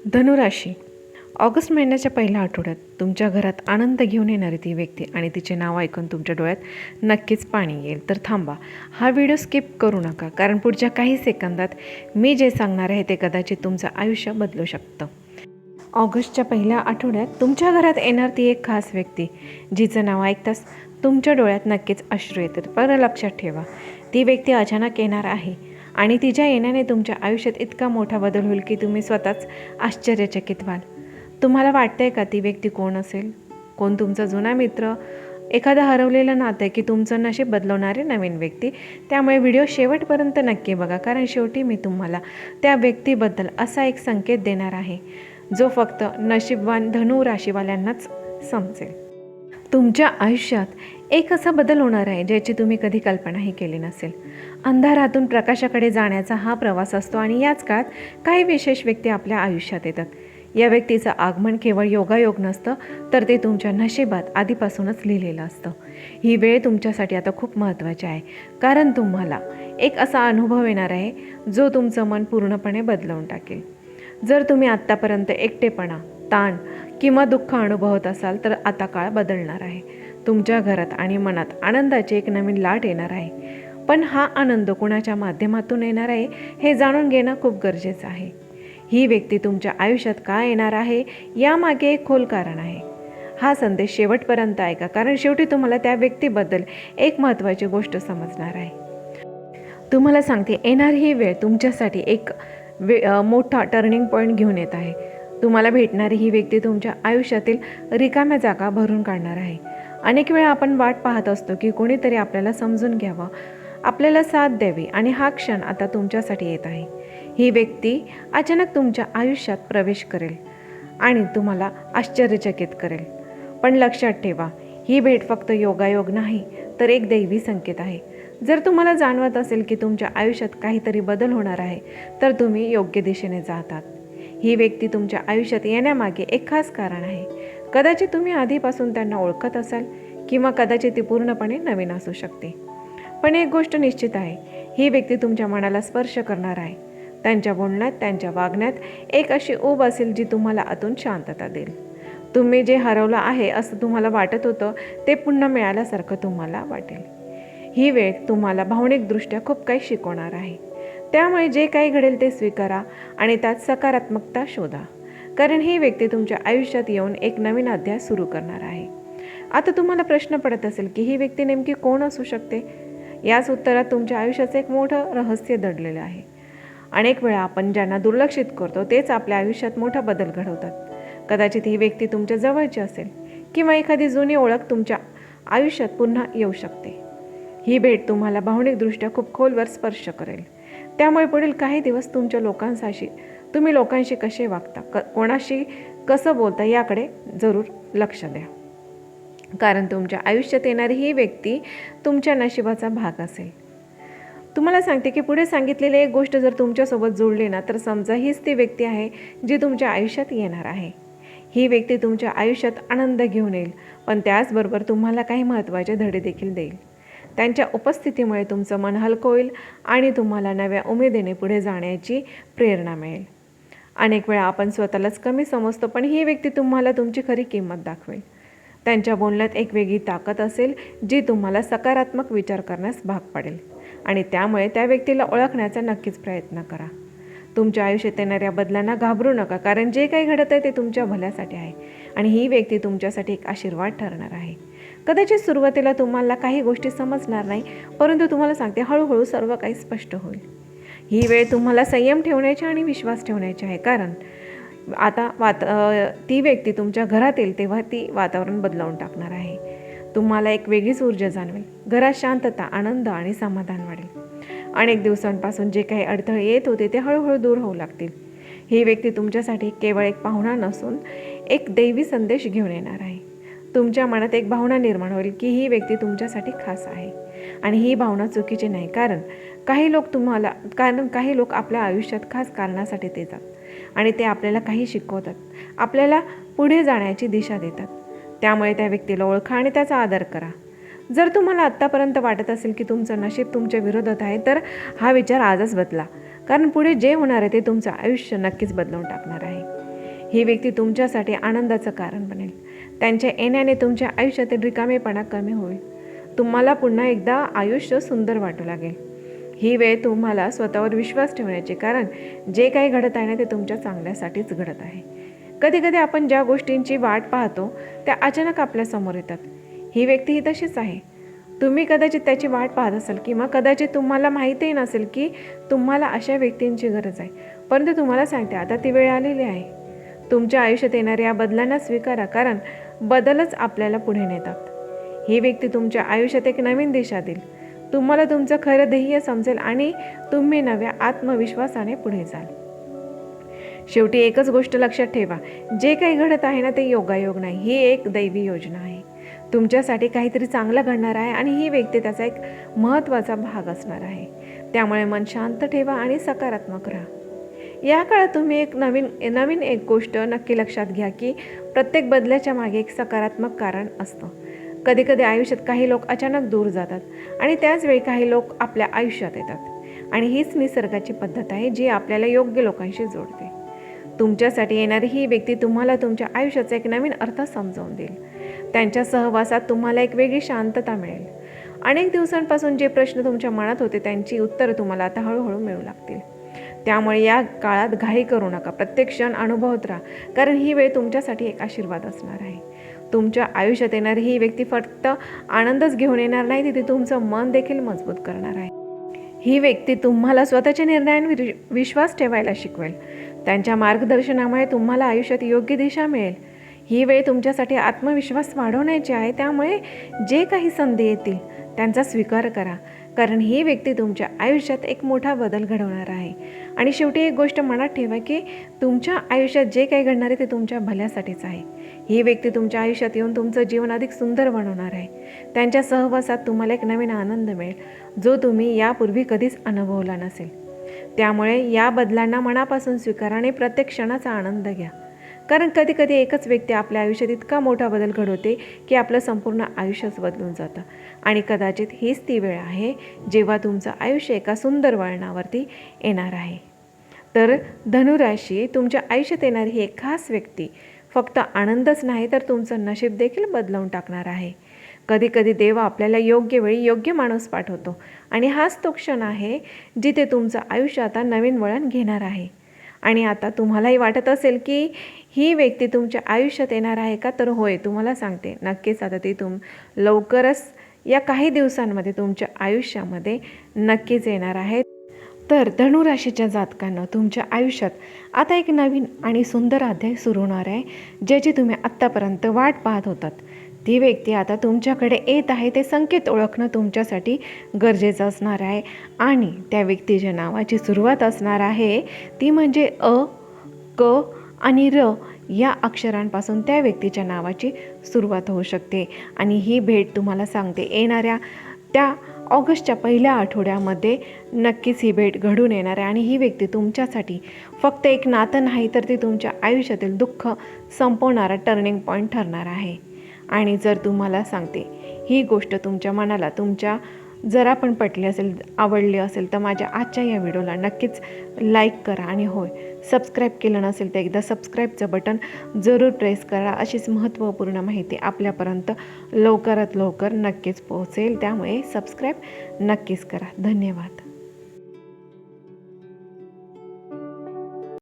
धनुराशी. August महिन्याच्या पहिल्या आठवड्यात तुमच्या घरात आनंद घेऊन येणारी ती व्यक्ती आणि तिचे नाव ऐकून तुमच्या डोळ्यात नक्कीच पाणी येईल. तर थांबा, हा व्हिडिओ स्किप करू नका, कारण पुढच्या काही सेकंदात मी जे सांगणार आहे ते कदाचित तुमचं आयुष्य बदलू शकतं. ऑगस्टच्या पहिल्या आठवड्यात तुमच्या घरात येणार ती एक खास व्यक्ती, जिचं नाव ऐकताच तुमच्या डोळ्यात नक्कीच अश्रू येतात. पण लक्षात ठेवा, ती व्यक्ती अचानक येणार आहे आणि तिच्या येण्याने तुमच्या आयुष्यात इतका मोठा बदल होईल की तुम्ही स्वतःच आश्चर्यचकित व्हाल. तुम्हाला वाटतंय का ती व्यक्ती कोण असेल? कोण तुमचा जुना मित्र, एखादा हरवलेलं नातं, की तुमचं नशीब बदलवणारी नवीन व्यक्ती? त्यामुळे व्हिडिओ शेवटपर्यंत नक्की बघा, कारण शेवटी मी तुम्हाला त्या व्यक्तीबद्दल असा एक संकेत देणार आहे जो फक्त नशीबवान धनु राशीवाल्यांनाच समजेल. तुमच्या आयुष्यात एक असा बदल होणार आहे ज्याची तुम्ही कधी कल्पनाही केली नसेल. अंधारातून प्रकाशाकडे जाण्याचा हा प्रवास असतो आणि याच काळात काही विशेष व्यक्ती आपल्या आयुष्यात येतात. या व्यक्तीचं आगमन केवळ योगायोग नसतं, तर ते तुमच्या नशिबात आधीपासूनच लिहिलेलं असतं. ही वेळ तुमच्यासाठी आता खूप महत्त्वाची आहे, कारण तुम्हाला एक असा अनुभव येणार आहे जो तुमचं मन पूर्णपणे बदलवून टाकेल. जर तुम्ही आत्तापर्यंत एकटेपणा, ताण किंवा दुःख अनुभवत असाल, तर आता काळ बदलणार आहे. तुमच्या घरात आणि मनात आनंदाची एक नवीन लाट येणार आहे. पण हा आनंद कुणाच्या माध्यमातून येणार आहे हे जाणून घेणं खूप गरजेचं आहे. ही व्यक्ती तुमच्या आयुष्यात का येणार आहे यामागे एक खोल कारण आहे. हा संदेश शेवटपर्यंत ऐका, कारण शेवटी तुम्हाला त्या व्यक्तीबद्दल एक महत्त्वाची गोष्ट समजणार आहे. तुम्हाला सांगते, येणारी ही वेळ तुमच्यासाठी एक मोठा टर्निंग पॉईंट घेऊन येत आहे. तुम्हाला भेटणारी ही व्यक्ती तुमच्या आयुष्यातील रिकाम्या जागा भरून काढणार आहे. अनेक वेळा आपण वाट पाहत असतो की कोणीतरी आपल्याला समजून घ्यावं, आपल्याला साथ द्यावी, आणि हा क्षण आता तुमच्यासाठी येत आहे. ही व्यक्ती अचानक तुमच्या आयुष्यात प्रवेश करेल आणि तुम्हाला आश्चर्यचकित करेल. पण लक्षात ठेवा, ही भेट फक्त योगायोग नाही, तर एक दैवी संकेत आहे. जर तुम्हाला जाणवत असेल की तुमच्या आयुष्यात काहीतरी बदल होणार आहे, तर तुम्ही योग्य दिशेने जातात. ही व्यक्ती तुमच्या आयुष्यात येण्यामागे एक खास कारण आहे. कदाचित तुम्ही आधीपासून त्यांना ओळखत असाल, किंवा कदाचित ती पूर्णपणे नवीन असू शकते. पण एक गोष्ट निश्चित आहे, ही व्यक्ती तुमच्या मनाला स्पर्श करणार आहे. त्यांच्या बोलण्यात, त्यांच्या वागण्यात एक अशी ऊब असेल जी तुम्हाला आतून शांतता देईल. तुम्ही जे हरवलं आहे असं तुम्हाला वाटत होतं, ते पुन्हा मिळाल्यासारखं तुम्हाला वाटेल. ही वेळ तुम्हाला भावनिकदृष्ट्या खूप काही शिकवणार आहे. त्यामुळे जे काही घडेल ते स्वीकारा आणि त्यात सकारात्मकता शोधा, कारण ही व्यक्ती तुमच्या आयुष्यात येऊन एक नवीन अध्याय सुरू करणार आहे. आता तुम्हाला प्रश्न पडत असेल की ही व्यक्ती नेमकी कोण असू शकते? याच उत्तरात तुमच्या आयुष्याचं एक मोठं रहस्य दडलेलं आहे. अनेक वेळा आपण ज्यांना दुर्लक्षित करतो तेच आपल्या आयुष्यात मोठा बदल घडवतात. कदाचित ही व्यक्ती तुमच्या जवळची असेल, किंवा एखादी जुनी ओळख तुमच्या आयुष्यात पुन्हा येऊ शकते. ही भेट तुम्हाला भावनिकदृष्ट्या खूप खोलवर स्पर्श करेल. त्यामुळे पुढील काही दिवस तुम्ही लोकांशी कसे वागता, कोणाशी कसं बोलता याकडे जरूर लक्ष द्या, कारण तुमच्या आयुष्यात येणारी ही व्यक्ती तुमच्या नशिबाचा भाग असेल. तुम्हाला सांगते की पुढे सांगितलेली एक गोष्ट जर तुमच्यासोबत जोडली ना, तर समजा हीच ती व्यक्ती आहे जी तुमच्या आयुष्यात येणार आहे. ही व्यक्ती तुमच्या आयुष्यात आनंद घेऊन येईल, पण त्याचबरोबर तुम्हाला काही महत्त्वाचे धडे देखील देईल. त्यांच्या उपस्थितीमुळे तुमचं मन हलकं होईल आणि तुम्हाला नव्या उमेदीने पुढे जाण्याची प्रेरणा मिळेल. अनेक वेळा आपण स्वतःलाच कमी समजतो, पण ही व्यक्ती तुम्हाला तुमची खरी किंमत दाखवेल. त्यांच्या बोलण्यात एक वेगळी ताकद असेल जी तुम्हाला सकारात्मक विचार करण्यास भाग पाडेल, आणि त्यामुळे त्या व्यक्तीला ओळखण्याचा नक्कीच प्रयत्न करा. तुमच्या आयुष्यात येणाऱ्या बदलांना घाबरू नका, कारण जे काही घडत आहे ते तुमच्या भल्यासाठी आहे, आणि ही व्यक्ती तुमच्यासाठी एक आशीर्वाद ठरणार आहे. कदाचित सुरुवातीला तुम्हाला काही गोष्टी समजणार नाही, परंतु तुम्हाला सांगते, हळूहळू सर्व काही स्पष्ट होईल. ही वेळ तुम्हाला संयम ठेवण्याची आणि विश्वास ठेवण्याची आहे, कारण आता ती व्यक्ती तुमच्या घरात येईल तेव्हा ती वातावरण बदलावून टाकणार आहे. तुम्हाला एक वेगळीच ऊर्जा जाणवेल. घरात शांतता, आनंद आणि समाधान वाढेल. अनेक दिवसांपासून जे काही अडथळे येत होते ते हळूहळू दूर होऊ लागतील. ही व्यक्ती तुमच्यासाठी केवळ एक पाहुणा नसून एक दैवी संदेश घेऊन येणार आहे. तुमच्या मनात एक भावना निर्माण होईल की ही व्यक्ती तुमच्यासाठी खास आहे, आणि ही भावना चुकीची नाही, कारण काही लोक आपल्या आयुष्यात खास कारणासाठी येतात आणि ते आपल्याला काही शिकवतात, आपल्याला पुढे जाण्याची दिशा देतात. त्यामुळे त्या व्यक्तीला ओळखा आणि त्याचा आदर करा. जर तुम्हाला आत्तापर्यंत वाटत असेल की तुमचं नशीब तुमच्या विरोधात आहे, तर हा विचार आजच बदला, कारण पुढे जे होणार आहे ते तुमचं आयुष्य नक्कीच बदलवून टाकणार आहे. ही व्यक्ती तुमच्यासाठी आनंदाचं कारण बनेल. त्यांच्या येण्याने तुमच्या आयुष्यातील रिकामेपणा कमी होईल. तुम्हाला पुन्हा एकदा आयुष्य सुंदर वाटू लागेल. ही वेळ तुम्हाला स्वतःवर विश्वास ठेवण्याची, कारण जे काही घडत आहे ना ते तुमच्या चांगल्यासाठीच घडत आहे. कधी कधी आपण ज्या गोष्टींची वाट पाहतो त्या अचानक आपल्यासमोर येतात. ही व्यक्ती ही तशीच आहे. तुम्ही कदाचित त्याची वाट पाहत असाल किंवा कदाचित तुम्हाला माहितीही नसेल की तुम्हाला अशा व्यक्तींची गरज आहे. परंतु तुम्हाला सांगते, आता ती वेळ आलेली आहे. तुमच्या आयुष्यात येणाऱ्या या बदलांना स्वीकारा, कारण बदलच आपल्याला पुढे नेतात. ही व्यक्ती तुमच्या आयुष्यात एक नवीन दिशा देईल. तुम्हाला तुमचं खरं ध्येय समजेल आणि तुम्ही नव्या आत्मविश्वासाने पुढे जाल. शेवटी एकच गोष्ट लक्षात ठेवा, जे काही घडत आहे ना ते योगायोग नाही, ही एक दैवी योजना आहे. तुमच्यासाठी काहीतरी चांगलं घडणार आहे आणि ही व्यक्ती त्याचा एक महत्त्वाचा भाग असणार आहे. त्यामुळे मन शांत ठेवा आणि सकारात्मक राहा. या काळात तुम्ही एक नवीन एक गोष्ट नक्की लक्षात घ्या की प्रत्येक बदलाच्या मागे एक सकारात्मक कारण असतं. कधी कधी आयुष्यात काही लोक अचानक दूर जातात आणि त्याच वेळी काही लोक आपल्या आयुष्यात येतात, आणि हीच निसर्गाची पद्धत आहे जी आपल्याला योग्य लोकांशी जोडते. तुमच्यासाठी येणारी ही व्यक्ती तुम्हाला तुमच्या आयुष्याचा एक नवीन अर्थ समजावून देईल. त्यांच्या सहवासात तुम्हाला एक वेगळी शांतता मिळेल. अनेक दिवसांपासून जे प्रश्न तुमच्या मनात होते त्यांची उत्तरं तुम्हाला आता हळूहळू मिळू लागतील. त्यामुळे या काळात घाई करू नका, प्रत्येक क्षण अनुभवत राहा, कारण ही वेळ तुमच्यासाठी एक आशीर्वाद असणार आहे. तुमच्या आयुष्यात येणारी ही व्यक्ती फक्त आनंदच घेऊन येणार नाही, ती तुमचं मन देखील मजबूत करणार आहे. ही व्यक्ती तुम्हाला स्वतःच्या निर्णयांवर विश्वास ठेवायला शिकवेल. त्यांच्या मार्गदर्शनामुळे तुम्हाला आयुष्यात योग्य दिशा मिळेल. ही वेळ तुमच्यासाठी आत्मविश्वास वाढवण्याची आहे. त्यामुळे जे काही संधी येतील त्यांचा स्वीकार करा, कारण ही व्यक्ती तुमच्या आयुष्यात एक मोठा बदल घडवणार आहे. आणि शेवटी एक गोष्ट मनात ठेवा की तुमच्या आयुष्यात जे काही घडणार आहे ते तुमच्या भल्यासाठीच आहे. ही व्यक्ती तुमच्या आयुष्यात येऊन तुमचं जीवन अधिक सुंदर बनवणार आहे. त्यांच्या सहवासात तुम्हाला एक नवीन आनंद मिळेल जो तुम्ही यापूर्वी कधीच अनुभवला नसेल. त्यामुळे या बदलांना मनापासून स्वीकारा आणि प्रत्येक क्षणाचा आनंद घ्या, कारण कधी कधी एकच व्यक्ती आपल्या आयुष्यात इतका मोठा बदल घडवते की आपलं संपूर्ण आयुष्यच बदलून जातं. आणि कदाचित हीच ती वेळ आहे जेव्हा तुमचं आयुष्य एका सुंदर वळणावरती येणार आहे. तर धनुराशी, तुमच्या आयुष्यात येणारी ही एक खास व्यक्ती फक्त आनंदच नाही तर तुमचं नशीब देखील बदलवून टाकणार आहे. कधी कधी देव आपल्याला योग्य वेळी योग्य माणूस पाठवतो, आणि हाच तो क्षण आहे जिथे तुमचं आयुष्य आता नवीन वळण घेणार आहे. आणि आता तुम्हालाही वाटत असेल की ही व्यक्ती तुमच्या आयुष्यात येणार आहे का? तर होय, तुम्हाला सांगते, नक्कीच आता ती लवकरच या काही दिवसांमध्ये तुमच्या आयुष्यामध्ये नक्कीच येणार आहे. तर धनुराशीच्या जातकांना तुमच्या आयुष्यात आता एक नवीन आणि सुंदर अध्याय सुरू होणार आहे, ज्याची तुम्ही आत्तापर्यंत वाट पाहत होतात. ती व्यक्ती आता तुमच्याकडे येत आहे. ते संकेत ओळखणं तुमच्यासाठी गरजेचं असणार आहे, आणि त्या व्यक्तीच्या नावाची सुरुवात असणार आहे ती म्हणजे अ, क आणि र या अक्षरांपासून त्या व्यक्तीच्या नावाची सुरुवात होऊ शकते. आणि ही भेट तुम्हाला सांगते, येणाऱ्या त्या ऑगस्टच्या पहिल्या आठवड्यामध्ये नक्कीच ही भेट घडून येणार आहे. आणि ही व्यक्ती तुमच्यासाठी फक्त एक नातं नाही तर ती तुमच्या आयुष्यातील दुःख संपवणारा टर्निंग पॉईंट ठरणार आहे. आणि जर तुम्हाला सांगते ही गोष्ट तुमच्या मनाला जरा पण पटली असेल, आवडली असेल, तर माझ्या आजच्या या व्हिडिओला नक्कीच लाईक करा. आणि होय, सबस्क्राईब केलं नसेल तर एकदा सबस्क्राईबचं बटन जरूर प्रेस करा. अशीच महत्त्वपूर्ण माहिती आपल्यापर्यंत लवकरात लवकर नक्कीच पोहोचेल. त्यामुळे सबस्क्राईब नक्कीच करा. धन्यवाद.